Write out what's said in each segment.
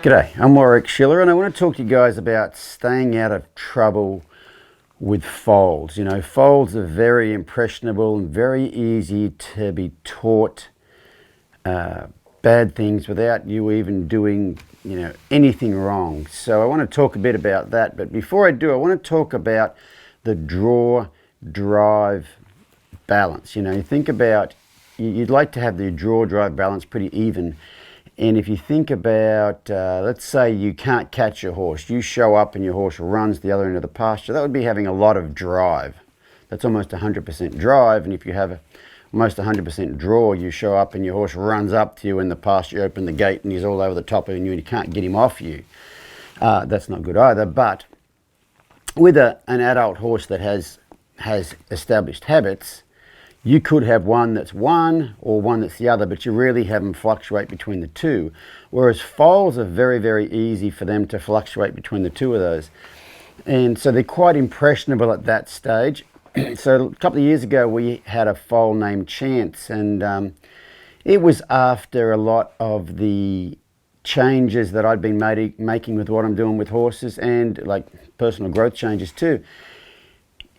G'day, I'm Warwick Schiller and I want to talk to you guys about staying out of trouble with foals. You know, foals are very impressionable and very easy to be taught bad things without you even doing, anything wrong. So I want to talk a bit about that. But before I do, I want to talk about the draw-drive balance. You think about, you'd like to have the draw-drive balance pretty even. And if you think about, let's say you can't catch your horse, you show up and your horse runs the other end of the pasture, that would be having a lot of drive. That's almost 100% drive. And if you have almost 100% draw, you show up and your horse runs up to you in the pasture, you open the gate and he's all over the top of you and you can't get him off you. That's not good either. But with an adult horse that has established habits, you could have one that's one or one that's the other, but you really have them fluctuate between the two. Whereas foals are very, very easy for them to fluctuate between the two of those. And so they're quite impressionable at that stage. So a couple of years ago, we had a foal named Chance, and it was after a lot of the changes that I'd been making with what I'm doing with horses and like personal growth changes too.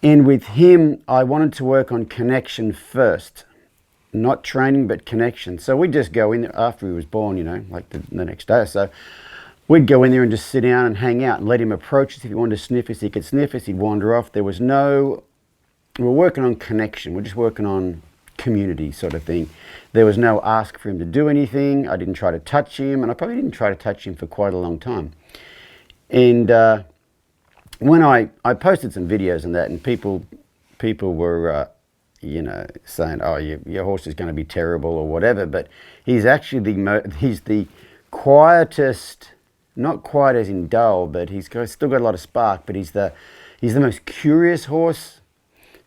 And with him, I wanted to work on connection first, not training, but connection. So we'd just go in there after he was born, like the next day or so. We'd go in there and just sit down and hang out and let him approach us. If he wanted to sniff us, he could sniff us, he'd wander off. We're working on connection. We're just working on community sort of thing. There was no ask for him to do anything. I didn't try to touch him, and I probably didn't try to touch him for quite a long time. And when I posted some videos on that, and people were, saying, "Oh, your horse is going to be terrible" or whatever. But he's actually he's the quietest, not quite as in dull, but still got a lot of spark. But he's the most curious horse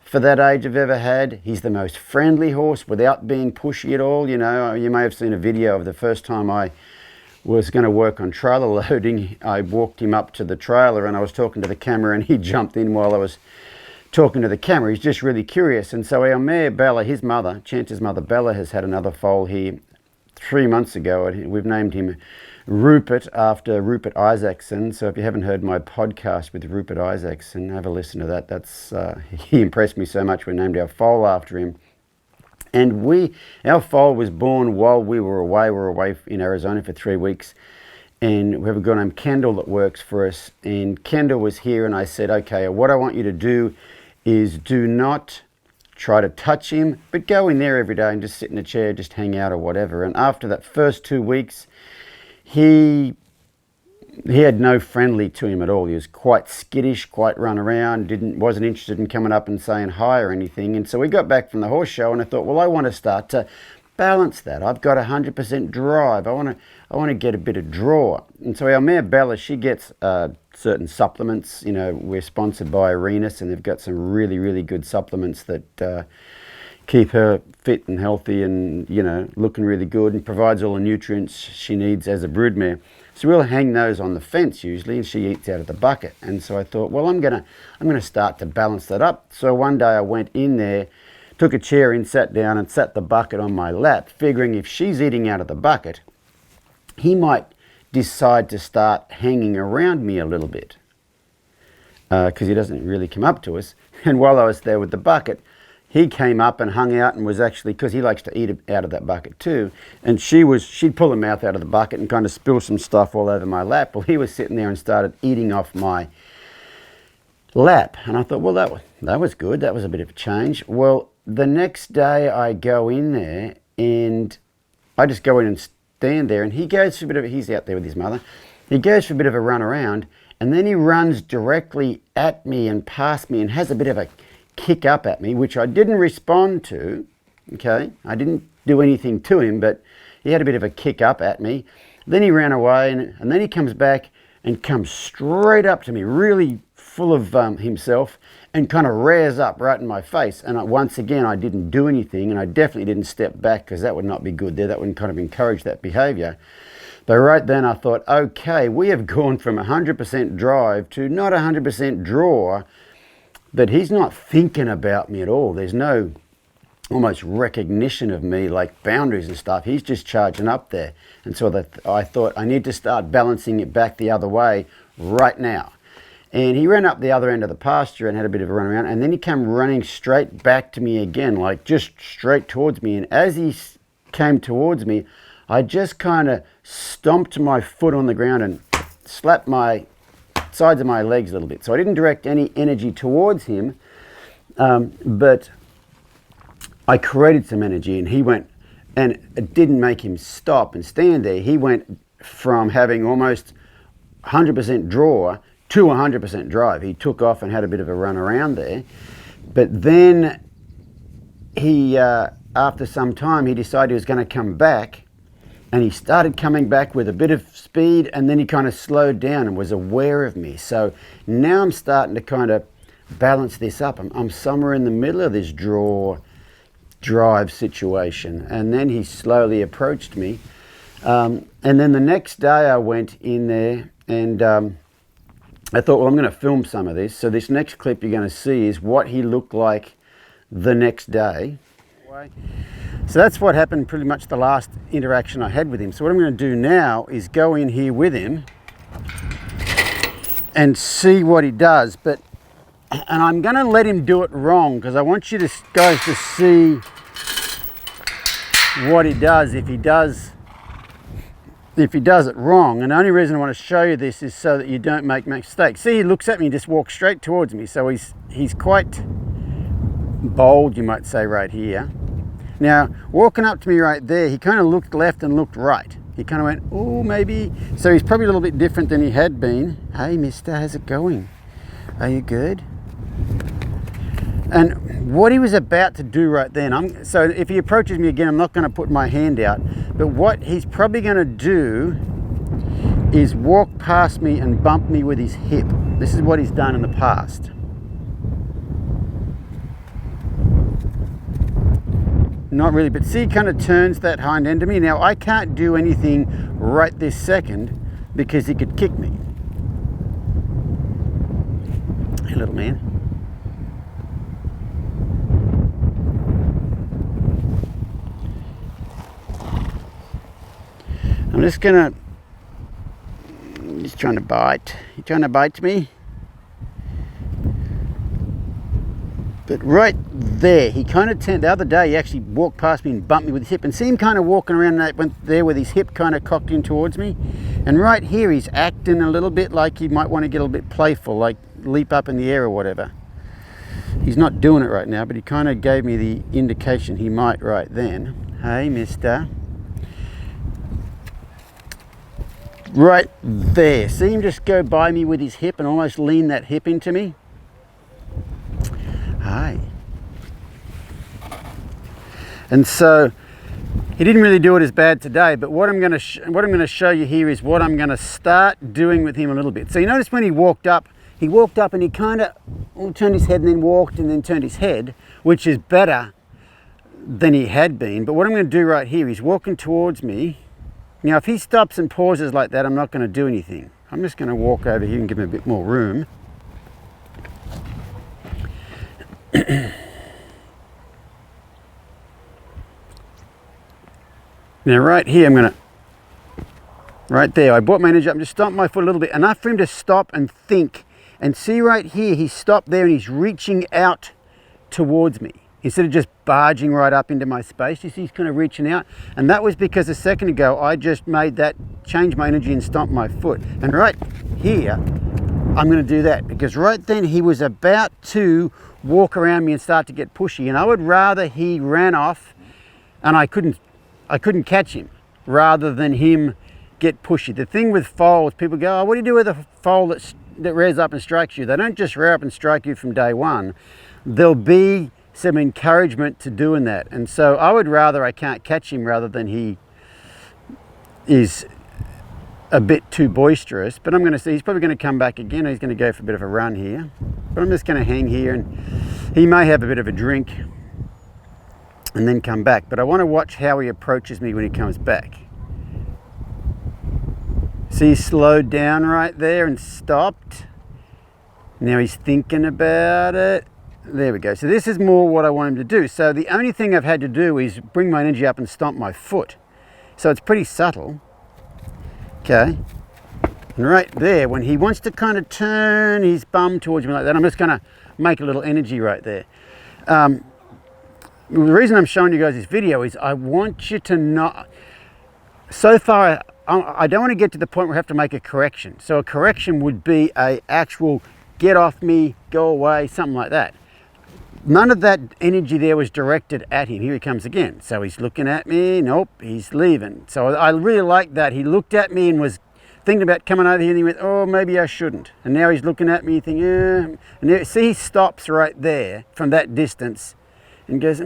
for that age I've ever had. He's the most friendly horse without being pushy at all. You may have seen a video of the first time I was going to work on trailer loading. I walked him up to the trailer and I was talking to the camera and he jumped in while I was talking to the camera. He's just really curious. And so our mare Bella, his mother, Chance's mother Bella, has had another foal here 3 months ago. We've named him Rupert after Rupert Isaacson. So if you haven't heard my podcast with Rupert Isaacson, have a listen to that. He impressed me so much we named our foal after him. And our foal was born while we were away. We were away in Arizona for 3 weeks. And we have a girl named Kendall that works for us. And Kendall was here and I said, okay, what I want you to do is do not try to touch him, but go in there every day and just sit in a chair, just hang out or whatever. And after that first 2 weeks, he had no friendly to him at all. He was quite skittish, quite run around, wasn't interested in coming up and saying hi or anything. And so we got back from the horse show and I thought, well, I want to start to balance that. I've got 100% drive. I want to get a bit of draw. And so our mare Bella, she gets certain supplements. We're sponsored by Arenas and they've got some really, really good supplements that keep her fit and healthy and, looking really good and provides all the nutrients she needs as a broodmare. So we'll hang those on the fence usually, and she eats out of the bucket. And so I thought, well, I'm gonna start to balance that up. So one day I went in there, took a chair in, sat down, and sat the bucket on my lap, figuring if she's eating out of the bucket, he might decide to start hanging around me a little bit because he doesn't really come up to us. And while I was there with the bucket, he came up and hung out and was actually, because he likes to eat out of that bucket too, and she'd pull her mouth out of the bucket and kind of spill some stuff all over my lap. Well, he was sitting there and started eating off my lap. And I thought, well, that was good. That was a bit of a change. Well, the next day I go in there and I just go in and stand there and he goes for he's out there with his mother. He goes for a bit of a run around and then he runs directly at me and past me and has a bit of a kick up at me, which I didn't respond to. Okay, I didn't do anything to him, but he had a bit of a kick up at me. Then he ran away and then he comes back and comes straight up to me, really full of himself, and kind of rears up right in my face. And once again, I didn't do anything, and I definitely didn't step back because that would not be good there. That would kind of encourage that behavior. But right then I thought, okay, we have gone from 100% drive to not 100% draw, but he's not thinking about me at all. There's no almost recognition of me, like boundaries and stuff. He's just charging up there. And so that I thought I need to start balancing it back the other way right now. And he ran up the other end of the pasture and had a bit of a run around. And then he came running straight back to me again, like just straight towards me. And as he came towards me, I just kind of stomped my foot on the ground and slapped my sides of my legs a little bit. So I didn't direct any energy towards him, but I created some energy, and he went, and it didn't make him stop and stand there. He went from having almost 100% draw to 100% drive. He took off and had a bit of a run around there. But then he, after some time, he decided he was going to come back, and he started coming back with a bit of speed, and then he kind of slowed down and was aware of me. So now I'm starting to kind of balance this up. I'm somewhere in the middle of this drive situation. And then he slowly approached me. And then the next day I went in there, and I thought, well, I'm going to film some of this. So this next clip you're going to see is what he looked like the next day. So that's what happened, pretty much the last interaction I had with him. So what I'm going to do now is go in here with him and see what he does. And I'm going to let him do it wrong, because I want you guys to see what he does if he does it wrong. And the only reason I want to show you this is so that you don't make mistakes. See, he looks at me and just walks straight towards me. So he's quite bold, you might say, right here. Now, walking up to me right there, he kind of looked left and looked right. He kind of went, oh, maybe. So he's probably a little bit different than he had been. Hey, mister, how's it going? Are you good? And what he was about to do right then, so if he approaches me again, I'm not going to put my hand out. But what he's probably going to do is walk past me and bump me with his hip. This is what he's done in the past. Not really, but see, he kind of turns that hind end to me. Now, I can't do anything right this second because he could kick me. Hey, little man. I'm just gonna, he's trying to bite. He's trying to bite me. But right there, he kind of turned, the other day he actually walked past me and bumped me with his hip, and see him kind of walking around there with his hip kind of cocked in towards me. And right here he's acting a little bit like he might want to get a little bit playful, like leap up in the air or whatever. He's not doing it right now, but he kind of gave me the indication he might right then. Hey, mister. Right there, see him just go by me with his hip and almost lean that hip into me? Hi. And so he didn't really do it as bad today, but what I'm going to show you here is what I'm going to start doing with him a little bit. So you notice when he walked up and he kind of turned his head and then walked and then turned his head, which is better than he had been. But what I'm going to do right here, he's walking towards me. Now, if he stops and pauses like that, I'm not going to do anything. I'm just going to walk over here and give him a bit more room. Now, right here, right there, I brought my energy up and just stomped my foot a little bit, enough for him to stop and think. And see right here, he stopped there and he's reaching out towards me. Instead of just barging right up into my space, you see he's kind of reaching out. And that was because a second ago, I just made that, change my energy and stomp my foot. And right here, I'm going to do that because right then he was about to walk around me and start to get pushy. And I would rather he ran off and I couldn't catch him rather than him get pushy. The thing with foals, people go, oh, what do you do with a foal that rears up and strikes you? They don't just rear up and strike you from day one. There'll be some encouragement to doing that. And so I would rather I can't catch him rather than he is a bit too boisterous. But I'm going to see, he's probably going to come back again. He's going to go for a bit of a run here. But I'm just going to hang here and he may have a bit of a drink and then come back. But I want to watch how he approaches me when he comes back. See, he slowed down right there and stopped. Now he's thinking about it. There we go. So this is more what I want him to do. So the only thing I've had to do is bring my energy up and stomp my foot. So it's pretty subtle. Okay. And right there, when he wants to kind of turn his bum towards me like that, I'm just going to make a little energy right there. The reason I'm showing you guys this video is I want you to not... So far, I don't want to get to the point where I have to make a correction. So a correction would be a actual get off me, go away, something like that. None of that energy there was directed at him. Here he comes again. So he's looking at me. Nope, he's leaving. So I really like that. He looked at me and was thinking about coming over here, and he went, oh, maybe I shouldn't. And now he's looking at me thinking, and there, see, he stops right there from that distance and goes,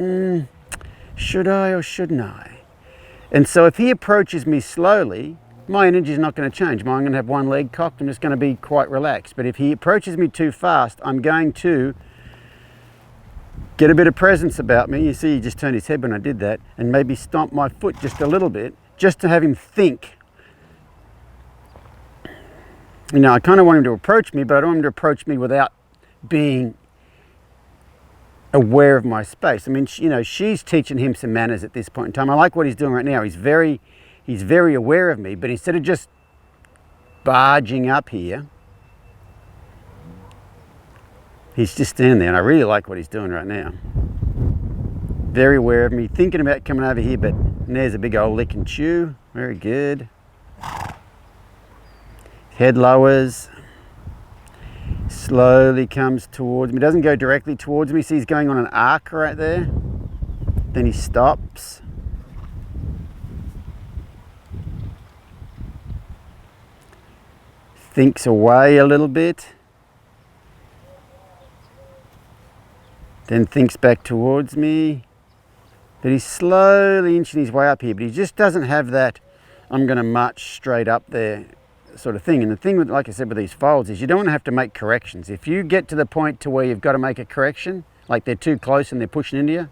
should I or shouldn't I? And so if he approaches me slowly, my energy is not going to change. I'm going to have one leg cocked. I'm just going to be quite relaxed. But if he approaches me too fast, I'm going to get a bit of presence about me. You see, he just turned his head when I did that, and maybe stomp my foot just a little bit, just to have him think. You know, I kind of want him to approach me, but I don't want him to approach me without being aware of my space. I mean, you know, she's teaching him some manners at this point in time. I like what he's doing right now. He's very aware of me, but instead of just barging up here, he's just standing there, and I really like what he's doing right now. Very aware of me, thinking about coming over here, but there's a big old lick and chew. Very good. Head lowers, slowly comes towards me. Doesn't go directly towards me. See, he's going on an arc right there. Then he stops. Thinks away a little bit. Then thinks back towards me. But he's slowly inching his way up here, but he just doesn't have that I'm going to march straight up there sort of thing. And the thing with, like I said, with these foals is you don't want to have to make corrections. If you get to the point to where you've got to make a correction, like they're too close and they're pushing into you,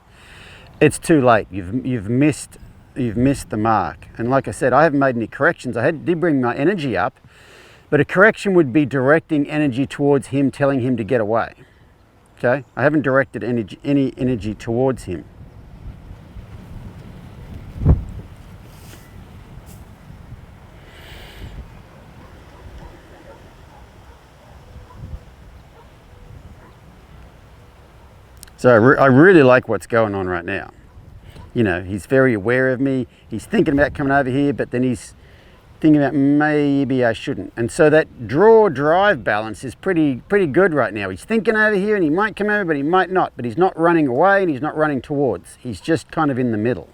it's too late. You've missed the mark. And like I said, I haven't made any corrections. I did bring my energy up, but a correction would be directing energy towards him, telling him to get away. Okay? I haven't directed any energy towards him. So I really like what's going on right now. You know, he's very aware of me. He's thinking about coming over here, but then he's thinking about maybe I shouldn't. And so that draw-drive balance is pretty good right now. He's thinking over here, and he might come over, but he might not. But he's not running away, and he's not running towards. He's just kind of in the middle.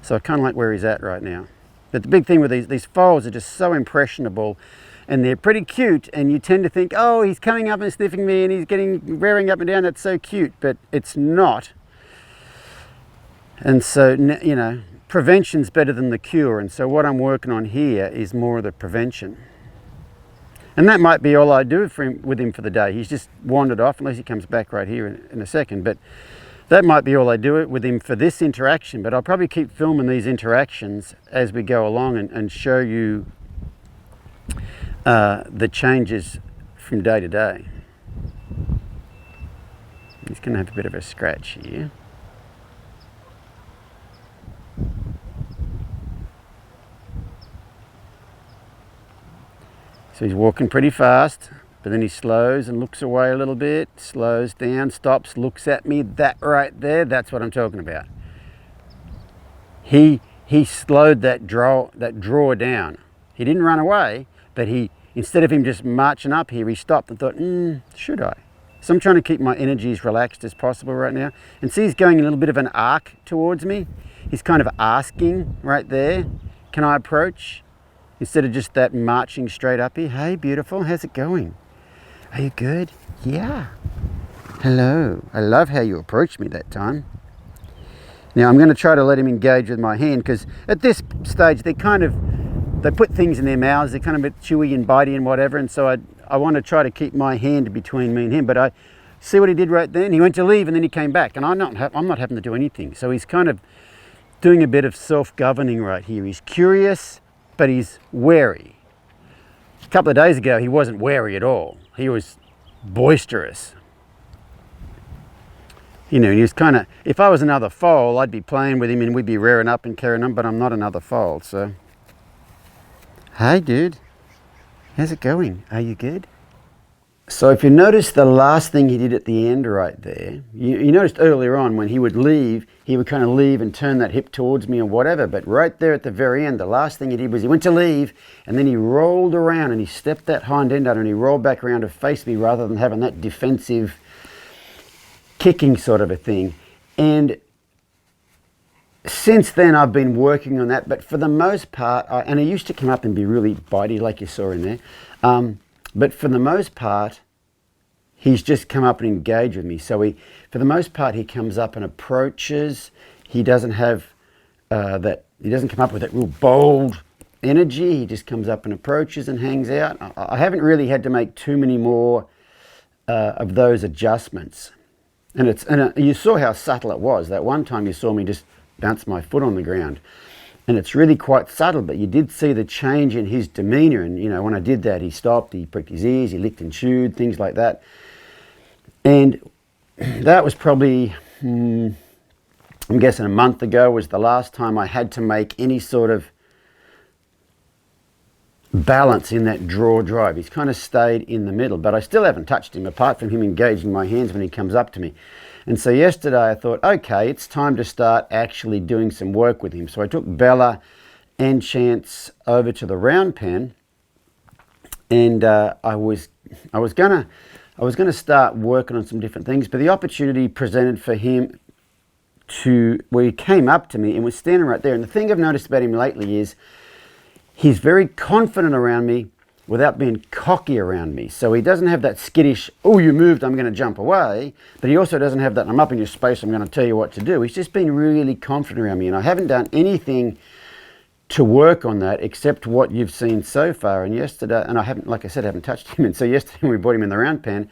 So I kind of like where he's at right now. But the big thing with these foals are just so impressionable, and they're pretty cute, and you tend to think, oh, he's coming up and sniffing me, and he's getting rearing up and down, that's so cute, but it's not. And so, you know, prevention's better than the cure, and so what I'm working on here is more of the prevention. And that might be all I do with him for the day. He's just wandered off, unless he comes back right here in a second, but that might be all I do with him for this interaction, but I'll probably keep filming these interactions as we go along and show you the changes from day to day. He's going to have a bit of a scratch here. So he's walking pretty fast, but then he slows and looks away a little bit, slows down, stops, looks at me. That right there, that's what I'm talking about. He slowed that draw down. He didn't run away, but instead of him just marching up here, he stopped and thought, should I? So I'm trying to keep my energy as relaxed as possible right now. And see, he's going a little bit of an arc towards me. He's kind of asking right there, can I approach? Instead of just that marching straight up here. Hey, beautiful, how's it going? Are you good? Yeah. Hello. I love how you approached me that time. Now I'm going to try to let him engage with my hand, because at this stage they put things in their mouths, they're kind of a bit chewy and bitey and whatever, and so I want to try to keep my hand between me and him. But I see what he did right then. He went to leave and then he came back, and I'm not having to do anything. So he's kind of doing a bit of self-governing right here. He's curious, but he's wary. A couple of days ago he wasn't wary at all. He was boisterous. You know, and he was kind of, if I was another foal, I'd be playing with him and we'd be rearing up and carrying on, but I'm not another foal, so. Hey dude, how's it going? Are you good? So if you notice the last thing he did at the end right there, you noticed earlier on when he would leave, he would kind of leave and turn that hip towards me or whatever, but right there at the very end, the last thing he did was he went to leave and then he rolled around and he stepped that hind end out and he rolled back around to face me rather than having that defensive kicking sort of a thing. And since then I've been working on that, but for the most part, and he used to come up and be really bitey like you saw in there, but for the most part, he's just come up and engaged with me. So for the most part, he comes up and approaches. He doesn't have he doesn't come up with that real bold energy. He just comes up and approaches and hangs out. I haven't really had to make too many more of those adjustments. And you saw how subtle it was. That one time you saw me just bounce my foot on the ground. And it's really quite subtle, but you did see the change in his demeanour. And, you know, when I did that, he stopped, he pricked his ears, he licked and chewed, things like that. And that was probably, I'm guessing a month ago was the last time I had to make any sort of balance in that draw drive. He's kind of stayed in the middle, but I still haven't touched him apart from him engaging my hands when he comes up to me. And so yesterday I thought, okay, it's time to start actually doing some work with him. So I took Bella and Chance over to the round pen, and I was gonna start working on some different things, but the opportunity presented for him where he came up to me and was standing right there. And the thing I've noticed about him lately is he's very confident around me without being cocky around me. So he doesn't have that skittish, oh, you moved, I'm going to jump away. But he also doesn't have that, I'm up in your space, I'm going to tell you what to do. He's just been really confident around me. And I haven't done anything to work on that except what you've seen so far. And yesterday, and I haven't, like I said, I haven't touched him. And so yesterday when we brought him in the round pen,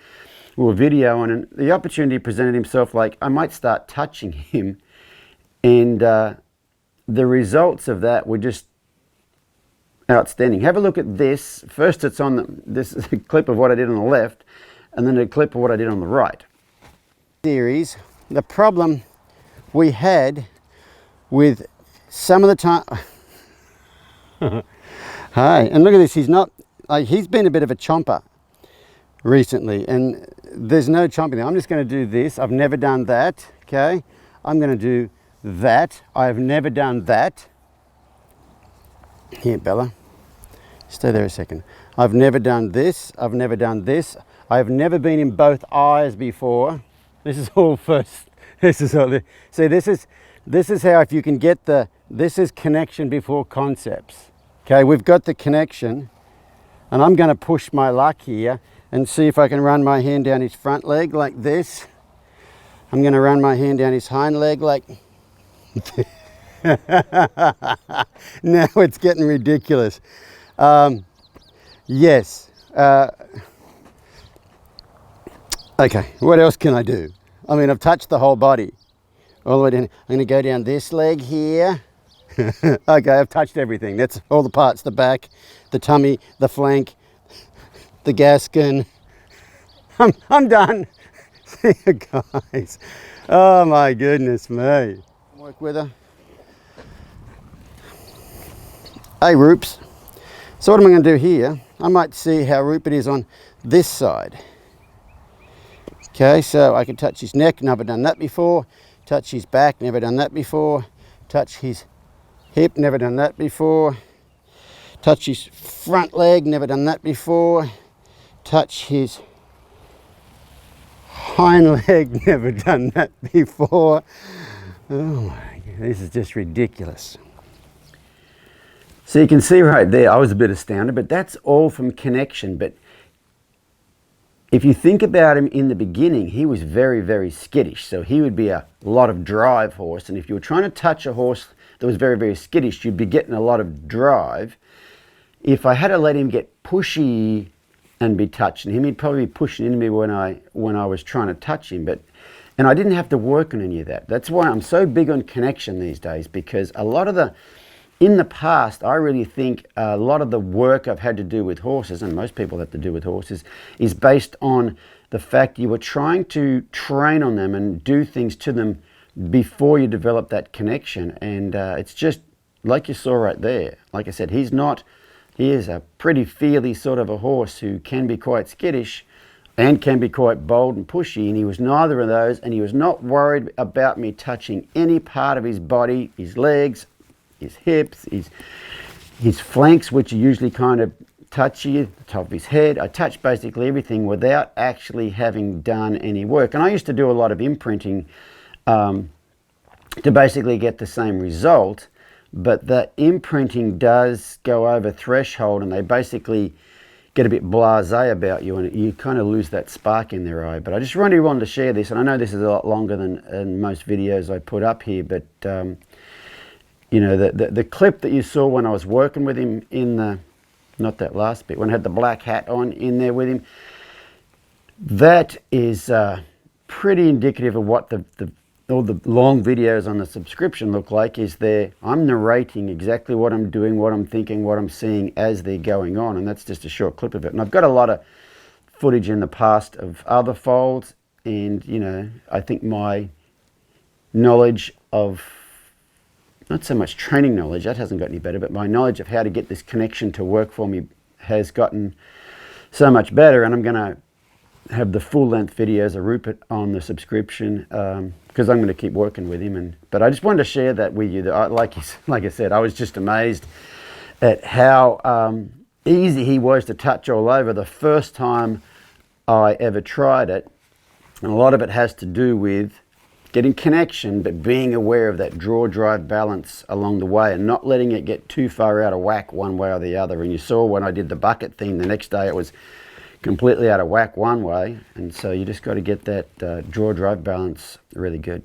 we were videoing, and the opportunity presented himself like I might start touching him. And the results of that were just outstanding. Have a look at this. First, it's on this is a clip of what I did on the left, and then a clip of what I did on the right. Series. The problem we had with some of the time. Hi, and look at this. He's not. He's been a bit of a chomper recently, and there's no chomping there. I'm just going to do this. I've never done that. Okay. I'm going to do that. I've never done that. Here, Bella. Stay there a second. I've never done this. I've never done this. I've never been in both eyes before. This is all first. This is all. See, this is how, if you can get this is connection before concepts. Okay, we've got the connection, and I'm going to push my luck here and see if I can run my hand down his front leg like this. I'm going to run my hand down his hind leg like. Now it's getting ridiculous. Yes. Okay, what else can I do? I mean, I've touched the whole body. All the way down. I'm going to go down this leg here. Okay, I've touched everything. That's all the parts, the back, the tummy, the flank, the gaskin. I'm done. See you guys. Oh my goodness me. Work with her. Hey, Roops. So what am I going to do here? I might see how Rupert is on this side. Okay, so I can touch his neck, never done that before. Touch his back, never done that before. Touch his hip, never done that before. Touch his front leg, never done that before. Touch his hind leg, never done that before. Oh my God, this is just ridiculous. So you can see right there, I was a bit astounded, but that's all from connection. But if you think about him in the beginning, he was very, very skittish. So he would be a lot of drive horse. And if you were trying to touch a horse that was very, very skittish, you'd be getting a lot of drive. If I had to let him get pushy and be touching him, he'd probably be pushing into me when I was trying to touch him. And I didn't have to work on any of that. That's why I'm so big on connection these days, because a lot of the in the past, I really think a lot of the work I've had to do with horses, and most people have to do with horses, is based on the fact you were trying to train on them and do things to them before you develop that connection. And it's just like you saw right there. Like I said, he is a pretty feely sort of a horse who can be quite skittish and can be quite bold and pushy, and he was neither of those, and he was not worried about me touching any part of his body, his legs, his hips, his flanks, which are usually kind of touchy, the top of his head. I touched basically everything without actually having done any work. And I used to do a lot of imprinting to basically get the same result, but that imprinting does go over threshold, and they basically get a bit blasé about you, and you kind of lose that spark in their eye. But I just really wanted to share this, and I know this is a lot longer than most videos I put up here, but you know, the clip that you saw when I was working with him in the, not that last bit, when I had the black hat on in there with him, that is pretty indicative of what all the long videos on the subscription look like. Is there, I'm narrating exactly what I'm doing, what I'm thinking, what I'm seeing as they're going on, and that's just a short clip of it. And I've got a lot of footage in the past of other foals, and you know, I think my knowledge of, not so much training knowledge, that hasn't got any better, but my knowledge of how to get this connection to work for me has gotten so much better. And I'm going to have the full length videos of Rupert on the subscription because I'm going to keep working with him. But I just wanted to share that with you. That like I said, I was just amazed at how easy he was to touch all over the first time I ever tried it. And a lot of it has to do with getting connection, but being aware of that draw-drive balance along the way and not letting it get too far out of whack one way or the other. And you saw when I did the bucket thing, the next day it was completely out of whack one way. And so you just got to get that draw-drive balance really good.